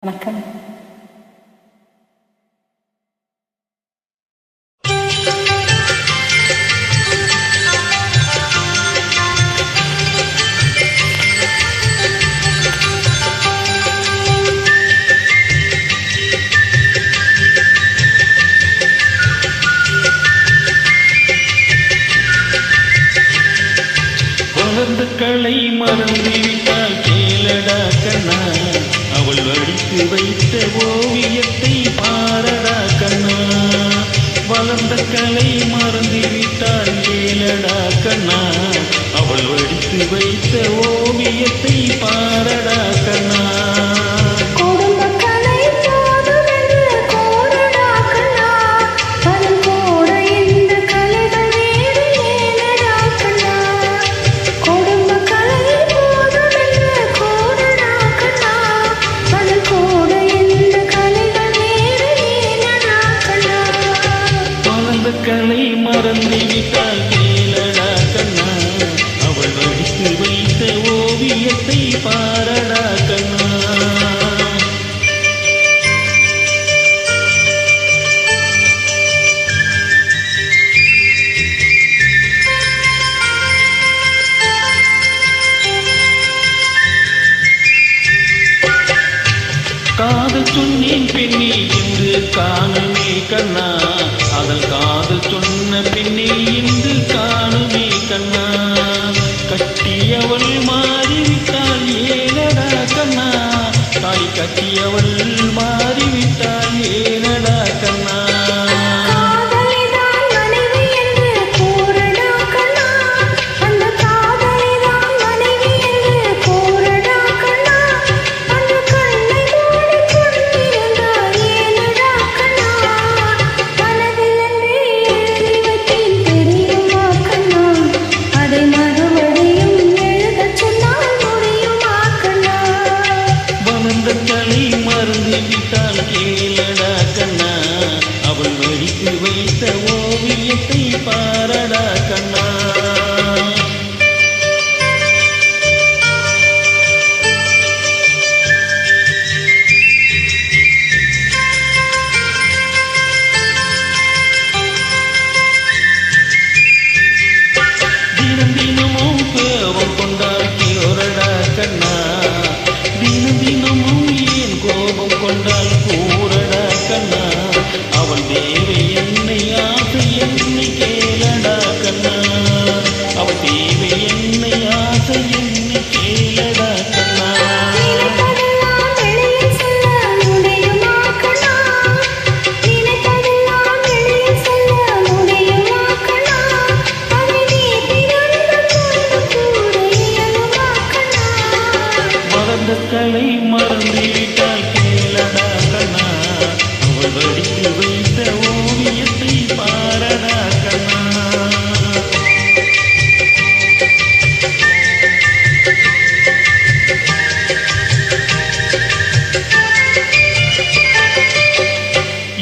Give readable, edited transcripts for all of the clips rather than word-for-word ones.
வணக்கம். வளர்ந்துக்களை மறந்துவிட்டால் கேளடா கண்ணா, அவள் வடித்து வைத்த ஓவியத்தை பாரடா கண்ணா. வளர்ந்த கலை மறந்துவிட்டால் கேளடா கண்ணா, அவள் வடித்து வைத்த ஓவியத்தை பாரடா கண்ணா. கலை மறந்துவிட்டால் கேளடா கண்ணா, அவள் வடித்து வைத்த ஓவியத்தை பாரடா கண்ணா. காதல் சொன்னேன் பெண்ணே என்று காணுமே கண்ணா, அதன் காதல் சொன்ன பெண்ணே என்று காணுமே கண்ணா. கட்டியவள் மாறிவிட்டால் ஏனடா கண்ணா, தாய் கட்டியவள் மாறிவிட்டால் ஏனடா கண்ணா. கலை மறந்துவிட்டால் கேளடா கண்ணா, அவள் வடித்து வைத்த ஓவியத்தை பாரடா கண்ணா. தினம் தினமும் கோபம் கொண்டால் கேளடா கண்ணா, தினம் தினமும் கோபம் கொண்டால் கூறடா கண்ணா. அவள் தேவை என்னை ஆசை என்னை கேளடா கண்ணா, அவள் தேவை என்னை ஆசை என்னை கேளடா கண்ணா. மறந்த கலை மறந்துவிட்டால் கேளடா கண்ணா, அவள் வடித்து வைத்த ஓவியத்தை பாரடா கண்ணா.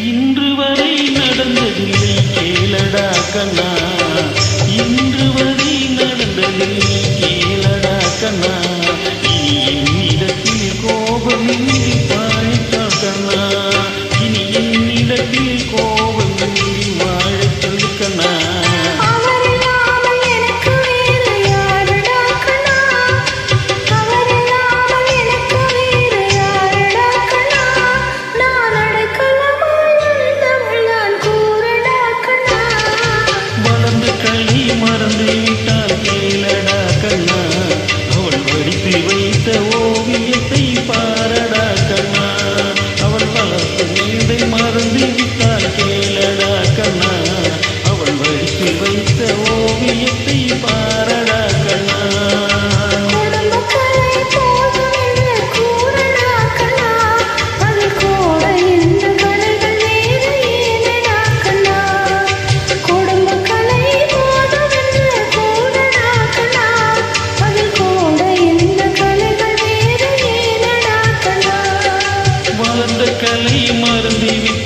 இன்று வரை நடந்ததில்லை கேளடா கண்ணா, இன்று வரை நடந்ததில்லை கேளடா கண்ணா. என்னிடத்தில் கோபமின்றி வாழத்தாள் கண்ணா, இனி என்னிடத்தில் கோபமின்றி வாழத்தல் கண்ணா. வளர்ந்து களி மறந்துவிட்டால் கேளடா கண்ணா, அவள் வடித்து வைத்த ஓவியத்தை பாரடா கண்ணா. அவள் வளர்த்த வீடை மறந்து விட்டால் கேளடா கண்ணா, அவள் வடித்து வைத்த ஓவியத்தை பாரடா கண்ணா. வளர்ந்த கலை மறந்துவிட்டால்